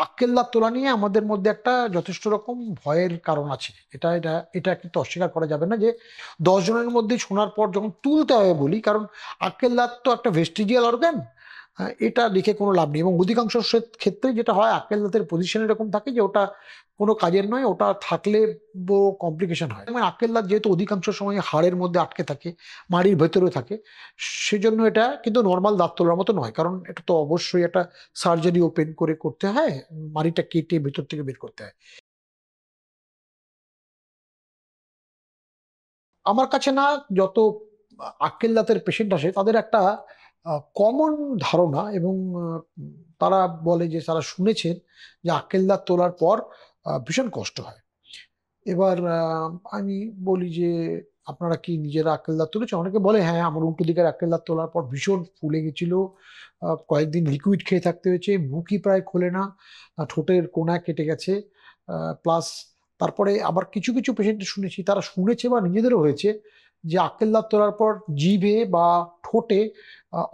আক্কেল দাঁত তোলা নিয়ে আমাদের মধ্যে একটা যথেষ্ট রকম ভয়ের কারণ আছে। এটা এটা এটা কিন্তু অস্বীকার করা যাবে না যে ১০ জনের মধ্যে শোনার পর যখন তুলতে হবে বলি, কারণ আক্কেল দাঁত তো একটা ভেস্টিজিয়াল অর্গান। এটা লিখে কোনো লাভ নেই এবং অধিকাংশ ক্ষেত্রে যেটা হয় আক্কেল দাঁতের পজিশন এরকম থাকে যে ওটা কোনো কাজের নয়, ওটা থাকলে বড় কমপ্লিকেশন হয়। এবং আক্কেল দাঁত যেহেতু অধিকাংশ সময় হাড়ের মধ্যে আটকে থাকে, মাড়ির ভেতরে থাকে, সেজন্য এটা কিন্তু নর্মাল দাঁত তোলার মতো নয়, কারণ এটা তো অবশ্যই একটা সার্জারি ওপেন করে করতে হয়, মাড়িটা কেটে ভেতর থেকে বের করতে হয়। আমার কাছে না, যত আক্কেল দাঁতের পেশেন্ট আসে তাদের একটা কমন ধারণা এবং তারা বলে যে তারা শুনেছেন যে আক্কেল দাঁত তোলার পর ভীষণ কষ্ট হয়। এবার আমি বলি যে আপনারা কি নিজেরা আক্কেল দাঁত তুলেছেন? অনেকে বলে হ্যাঁ, আমার উল্টো দিকের আক্কেল দাঁত তোলার পর ভীষণ ফুলে গেছিল, কয়েকদিন লিকুইড খেয়ে থাকতে হয়েছে, মুখই প্রায় খোলে না, ঠোঁটের কোনা কেটে গেছে। প্লাস তারপরে আবার কিছু কিছু পেশেন্ট শুনেছি, তারা শুনেছে বা নিজেদেরও হয়েছে যে আক্কেল দাঁত তোলার পর জিভে বা ঠোঁটে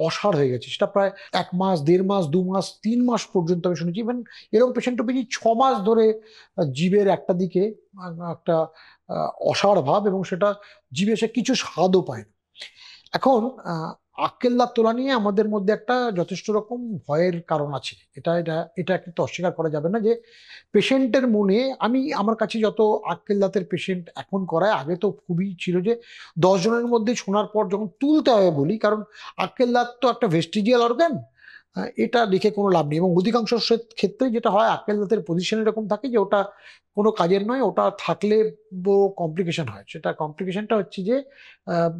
অসাড় হয়ে গেছে। সেটা প্রায় ১ মাস, ১.৫ মাস, ২ মাস, ৩ মাস পর্যন্ত আমি শুনেছি। ইভেন এরকম পেশেন্টও পেয়েছি ৬ মাস ধরে জিভের একটা দিকে একটা অসাড় ভাব, এবং সেটা জিভে সে কিছু স্বাদও পায় না। এখন আক্কেল দাঁত তোলা নিয়ে আমাদের মধ্যে একটা যথেষ্ট রকম ভয়ের কারণ আছে। এটা কিন্তু অস্বীকার করা যাবে না যে পেশেন্টের মনে, আমার কাছে যত আক্কেল দাঁতের পেশেন্ট এখন করায়, আগে তো খুবই ছিল যে ১০ জনের মধ্যে শোনার পর যখন তুলতে হবে বলি, কারণ আক্কেল দাঁত তো একটা ভেস্টিজিয়াল অর্গান। এটা লিখে কোনো লাভ নেই এবং অধিকাংশ ক্ষেত্রে যেটা হয় আক্কেল দাঁতের পজিশন এরকম থাকে যে ওটা কোনো কাজের নয়, ওটা থাকলে বড় কমপ্লিকেশন হয়। সেটা কমপ্লিকেশনটা হচ্ছে যে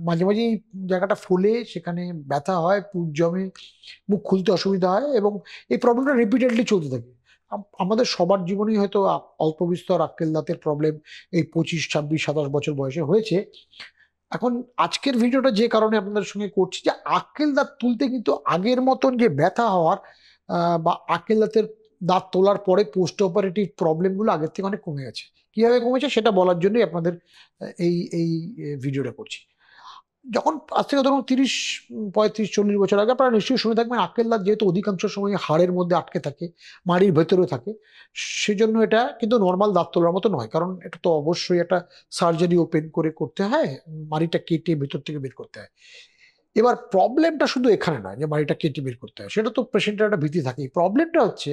মাঝে মাঝেই জায়গাটা ফুলে সেখানে ব্যথা হয়, পুজ জমে, মুখ খুলতে অসুবিধা হয় এবং এই প্রবলেমটা রিপিটেডলি চলতে থাকে। আমাদের সবার জীবনেই হয়তো অল্প বিস্তর আক্কেল দাঁতের প্রবলেম এই ২৫, ২৬, ২৭ বছর বয়সে হয়েছে। এখন আজকের ভিডিওটা যে কারণে আপনাদের সঙ্গে করছি যে আক্কেল দাঁত তুলতে কিন্তু আগের মতন যে ব্যথা হওয়ার বা আক্কেল দাঁতের দাঁত তোলার পরে পোস্ট অপারেটিভ প্রবলেমগুলো আগের থেকে অনেক কমে গেছে। কিভাবে কমেছে সেটা বলার জন্যই আপনাদের এই এই ভিডিওটা করছি। যখন আজ থেকে ধরুন ৩০, ৩৫, ৪০ বছর আগে আপনারা নিশ্চয়ই শুনে থাকবেন আক্কেল দাঁত যেহেতু অধিকাংশ সময় হাড়ের মধ্যে আটকে থাকে, মাড়ির ভেতরে থাকে, সেজন্য এটা কিন্তু নর্মাল দাঁত তোলার মতো নয়, কারণ এটা তো অবশ্যই একটা সার্জারি ওপেন করে করতে হয়, মাড়িটা কেটে ভেতর থেকে বের করতে হয়। এবার প্রবলেমটা শুধু এখানে নয় যে মাড়িটা কেটে বের করতে হয়, সেটা তো পেশেন্টের একটা ভীতি থাকেই। প্রবলেমটা হচ্ছে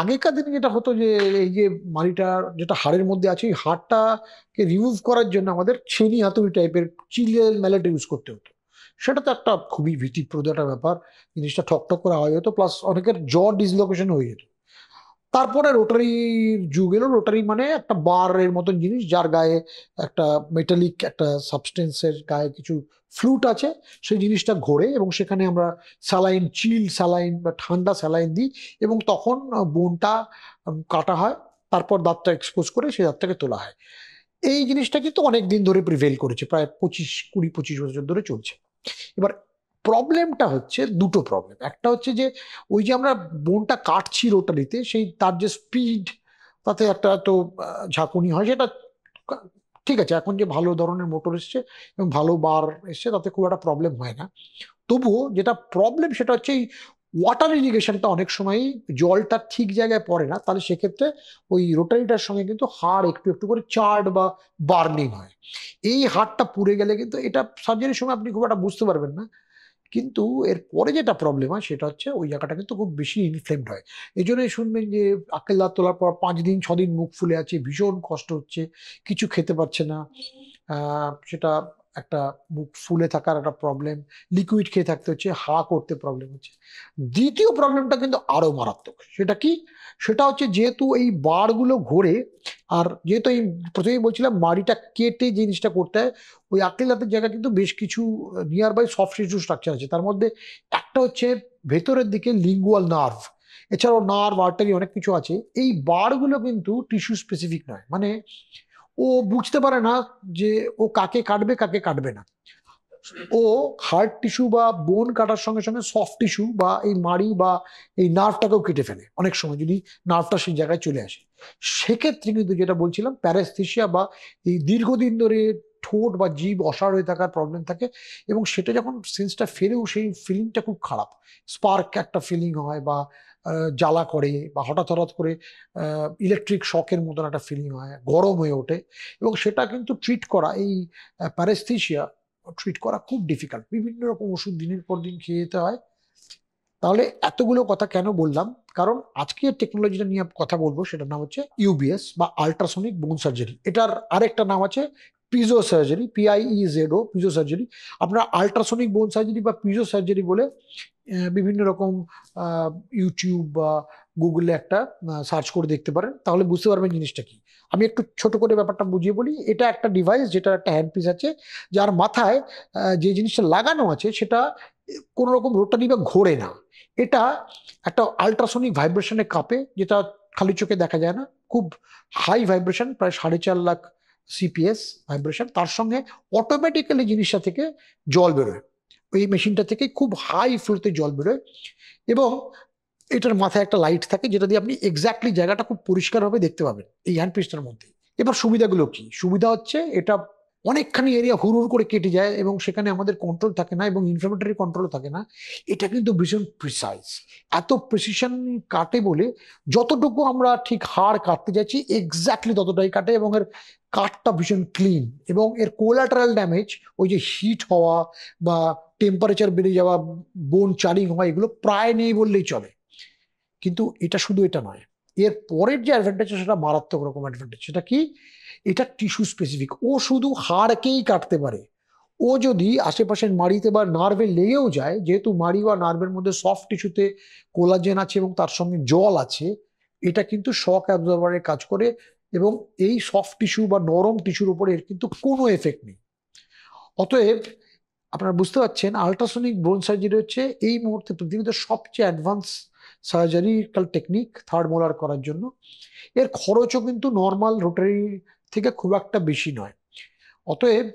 আগেকার দিনে যেটা হতো যে এই যে মাড়িটা যেটা হাড়ের মধ্যে আছে, এই হাড়টাকে রিমুভ করার জন্য আমাদের ছেনি হাতুড়ি টাইপের চিলের ম্যালেট ইউজ করতে হতো। সেটা তো একটা খুবই ভীতিপ্রদ একটা ব্যাপার। জিনিসটা ঠকঠক করে আওয়াজ হতো, প্লাস অনেকের জ ডিসলোকেশন হয়ে যেত। তারপরে রোটারি যুগ এলো। রোটারি মানে একটা বারের মতন জিনিস, যার গায়ে একটা মেটালিক একটা সাবস্টেন্সের গায়ে কিছু ফ্লুট আছে, সেই জিনিসটা ঘোরে এবং সেখানে আমরা স্যালাইন, চিল স্যালাইন বা ঠান্ডা স্যালাইন দিই এবং তখন বোনটা কাটা হয়, তারপর দাঁতটা এক্সপোজ করে সেই দাঁতটাকে তোলা হয়। এই জিনিসটা কিন্তু অনেক দিন ধরে প্রিভেল করেছে, প্রায় ২০, ২০, ২৫ বছর ধরে চলছে। এবার প্রবলেমটা হচ্ছে দুটো প্রবলেম। একটা হচ্ছে যে ওই যে আমরা বোনটা কাটছি রোটারিতে, সেই তার যে স্পিড, তাতে একটা তো ঝাঁকুনি হয়, সেটা কা- ঠিক আছে। এখন যে ভালো ধরনের মোটর এসছে এবং ভালো বার এসছে, তাতে খুব একটা প্রবলেম হয় না। তবুও যেটা প্রবলেম সেটা হচ্ছে এই ওয়াটার ইরিগেশনটা অনেক সময় জলটা ঠিক জায়গায় পড়ে না, তাহলে সেক্ষেত্রে ওই রোটারিটার সঙ্গে কিন্তু হাড় একটু একটু করে চার্ড বা বার্নিং হয়। এই হাড়টা পুড়ে গেলে কিন্তু এটা সার্জারির সময় আপনি খুব একটা বুঝতে পারবেন না, কিন্তু এর পরে যেটা প্রবলেম হয় সেটা হচ্ছে ওই জায়গাটা কিন্তু খুব বেশি ইনফ্লেমড হয়। এই জন্যই শুনবেন যে আক্কেল দাঁত তোলার পর ৫ দিন ৬ দিন মুখ ফুলে আছে, ভীষণ কষ্ট হচ্ছে, কিছু খেতে পারছে না। সেটা একটা মুখ ফুলে থাকার একটা প্রবলেম, লিকুইড খেয়ে থাকতে হচ্ছে, হা করতে প্রবলেম হচ্ছে। দ্বিতীয় প্রবলেমটা কিন্তু আরো মারাত্মক। সেটা কি? সেটা হচ্ছে যেহেতু এই বারগুলো ঘোরে, আর যেহেতু এই প্রথমেই বলছিলাম মাড়িটা কেটে জিনিসটা করতে হয়, ওই আক্কেল দাঁতের জায়গায় কিন্তু বেশ কিছু nearby soft tissue structure আছে। তার মধ্যে একটা হচ্ছে ভেতরের দিকে লিঙ্গুয়াল নার্ভ, এছাড়াও নার্ভ, আর্টারি অনেক কিছু আছে। এই বারগুলো কিন্তু টিস্যু স্পেসিফিক নয়, মানে ও বুঝতে পারে না যে ও কাকে কাটবে কাকে কাটবে না। ও হার্ড টিস্যু বা বোন কাটার সঙ্গে সঙ্গে সফট টিস্যু বা এই মাড়ি বা এই নার্ভটাকেও কেটে ফেলে অনেক সময়, যদি নার্ভটা সেই জায়গায় চলে আসে। সেক্ষেত্রে কিন্তু যেটা বলছিলাম প্যারাস্থেসিয়া বা এই দীর্ঘদিন ধরে ঠোঁট বা জিভ অসাড় হয়ে থাকার প্রবলেম থাকে, এবং সেটা যখন সেন্সটা ফেরেও সেই ফিলিংটা খুব খারাপ, স্পার্ক একটা ফিলিং হয় বা জ্বালা করে বা হঠাৎ হঠাৎ করে ইলেকট্রিক শকের মতন একটা ফিলিং হয়, গরম হয়ে ওঠে, এবং সেটা কিন্তু ট্রিট করা, এই প্যারেস্থিসিয়া ট্রিট করা খুব ডিফিকাল্ট। বিভিন্ন রকম ওষুধ দিনের পর দিন খেয়ে যেতে হয়। তাহলে এতগুলো কথা কেন বললাম? কারণ আজকে টেকনোলজিটা নিয়ে কথা বলবো, সেটার নাম হচ্ছে ইউবিএস বা আল্ট্রাসনিক বোন সার্জারি। এটার আরেকটা নাম আছে পিজো সার্জারি, PIEZO, পিজো সার্জারি। আপনারা আল্ট্রাসনিক বোন সার্জারি বা পিজো সার্জারি বলে বিভিন্ন রকম ইউটিউব বা গুগলে একটা সার্চ করে দেখতে পারেন, তাহলে বুঝতে পারবেন জিনিসটা কি। আমি একটু ছোট করে ব্যাপারটা বুঝিয়ে বলি। এটা একটা ডিভাইস, যেটা একটা হ্যান্ডপিস আছে, যার মাথায় যে জিনিসটা লাগানো আছে সেটা কোনো রকম রোটারি বা ঘোরে না। এটা একটা আল্ট্রাসনিক ভাইব্রেশনে কাঁপে, যেটা খালি চোখে দেখা যায় না। খুব হাই ভাইব্রেশন, প্রায় 4.5 লাখ CPS ভাইব্রেশন। তার সঙ্গে অটোমেটিক্যালি জিনিসটা থেকে জল বেরোয়, ওই মেশিনটা থেকে খুব হাই ফ্লোতে জল বেরোয়, এবং এটার মাথায় একটা লাইট থাকে, যেটা দিয়ে আপনি এক্স্যাক্টলি জায়গাটা খুব পরিষ্কারভাবে দেখতে পাবেন এই হ্যান্ডপিসটার মধ্যে। এবার সুবিধাগুলো কি? সুবিধা হচ্ছে এটা অনেকখানি এরিয়া হুড় করে কেটে যায়, এবং সেখানে আমাদের কন্ট্রোল থাকে না, এবং ইনফ্লামেটরি কন্ট্রোল থাকে না। এটা কিন্তু ভীষণ প্রিসাইজ, এত প্রিসিশন কাটে বলে যতটুকু আমরা ঠিক হাড় কাটতে যাচ্ছি এক্স্যাক্টলি ততটাই কাটে, এবং এর কাটটা ভীষণ ক্লিন, এবং এর কোলাটারাল ড্যামেজ, ওই যে হিট হওয়া বা টেম্পারেচার বেড়ে যাওয়া, বোন চারিং হওয়া, এগুলো প্রায় নেই বললেই চলে। কিন্তু এটা শুধু এটা নয়, এর পরের যে অ্যাডভান্টেজ সেটা মারাত্মক রকম অ্যাডভান্টেজ। সেটা কি? এটা টিস্যু স্পেসিফিক, ও শুধু হাড়কেই কাটতে পারে। ও যদি আশেপাশের মাড়িতে বা নার্ভে লেগেও যায়, যেহেতু মাড়ি বা নার্ভের মধ্যে সফট টিস্যুতে কোলাজেন আছে এবং তার সঙ্গে জল আছে, এটা কিন্তু শক অ্যাবজর্বারের কাজ করে, এবং এই সফট টিস্যু বা নরম টিস্যুর উপরে এর কিন্তু কোনো এফেক্ট নেই। অতএব আপনারা বুঝতে পারছেন, আল্ট্রাসনিক বোন সার্জারি হচ্ছে এই মুহূর্তে পৃথিবীতে সবচেয়ে advance surgical technique third molar করার জন্য। এর খরচও কিন্তু নর্মাল রোটারি থেকে খুব একটা বেশি নয়। অতএব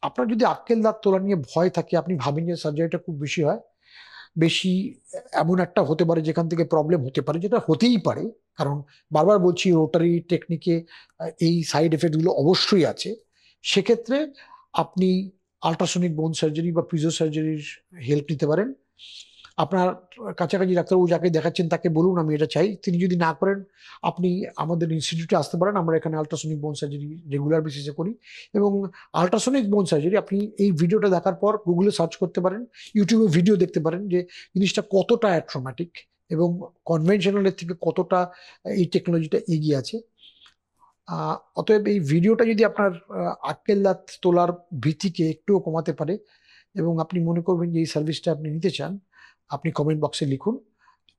আপনার যদি আক্কেল দাঁত তোলা নিয়ে ভয় থাকে, আপনি ভাবেন যে সার্জারিটা খুব বেশি হয়, বেশি এমন একটা হতে পারে যেখান থেকে প্রবলেম হতে পারে, যেটা হতেই পারে, কারণ বারবার বলছি রোটারি টেকনিকে এই সাইড এফেক্টগুলো অবশ্যই আছে। সেক্ষেত্রে আপনি আল্ট্রাসনিক বোন সার্জারি বা পিজো সার্জারির হেল্প নিতে পারেন। আপনার কাছাকাছি ডাক্তারবাবু যাকে দেখাচ্ছেন তাকে বলুন আমি এটা চাই। তিনি যদি না করেন, আপনি আমাদের ইনস্টিটিউটে আসতে পারেন। আমরা এখানে আল্ট্রাসনিক বোন সার্জারি রেগুলার বেসিসে করি, এবং আল্ট্রাসনিক বোন সার্জারি আপনি এই ভিডিওটা দেখার পর গুগলে সার্চ করতে পারেন, ইউটিউবে ভিডিও দেখতে পারেন যে জিনিসটা কতটা অ্যাট্রোম্যাটিক এবং কনভেনশনালের থেকে কতটা এই টেকনোলজিটা এগিয়ে আছে। অতএব এই ভিডিওটা যদি আপনার আক্কেল দাঁত তোলার ভীতিকে একটুও কমাতে পারে, এবং আপনি মনে করবেন যে এই সার্ভিসটা আপনি নিতে চান, আপনি কমেন্ট বক্সে লিখুন।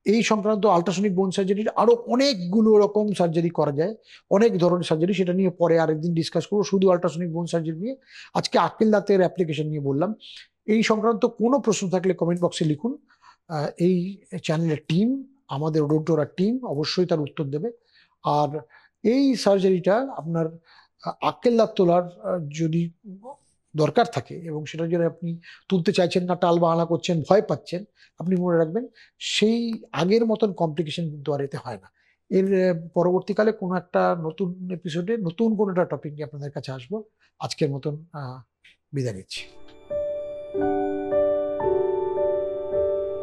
এই সংক্রান্ত আল্ট্রাসনিক বোন সার্জারির আরো অনেকগুলো রকম সার্জারি করা যায়, অনেক ধরনের সার্জারি, সেটা নিয়ে পরে আরেকদিন ডিসকাস করবো। শুধু আল্ট্রাসনিক বোন সার্জারি নিয়ে আজকে আক্কেল দাঁতের অ্যাপ্লিকেশন নিয়ে বললাম। এই সংক্রান্ত কোনো প্রশ্ন থাকলে কমেন্ট বক্সে লিখুন। এই চ্যানেলের টিম, আমাদের ওডোন্টোরা টিম অবশ্যই তার উত্তর দেবে। আর এই সার্জারিটা আপনার আক্কেল দাঁত তোলার যদি দরকার থাকে, এবং সেটা যদি আপনি তুলতে চাইছেন না, টাল বাহানা করছেন, ভয় পাচ্ছেন, আপনি মনে রাখবেন সেই আগের মতন কমপ্লিকেশন কিন্তু আর এতে হয় না। এর পরবর্তীকালে কোনো একটা নতুন এপিসোডে নতুন কোনো একটা টপিক নিয়ে আপনাদের কাছে আসবো। আজকের মতন বিদায় নিচ্ছি।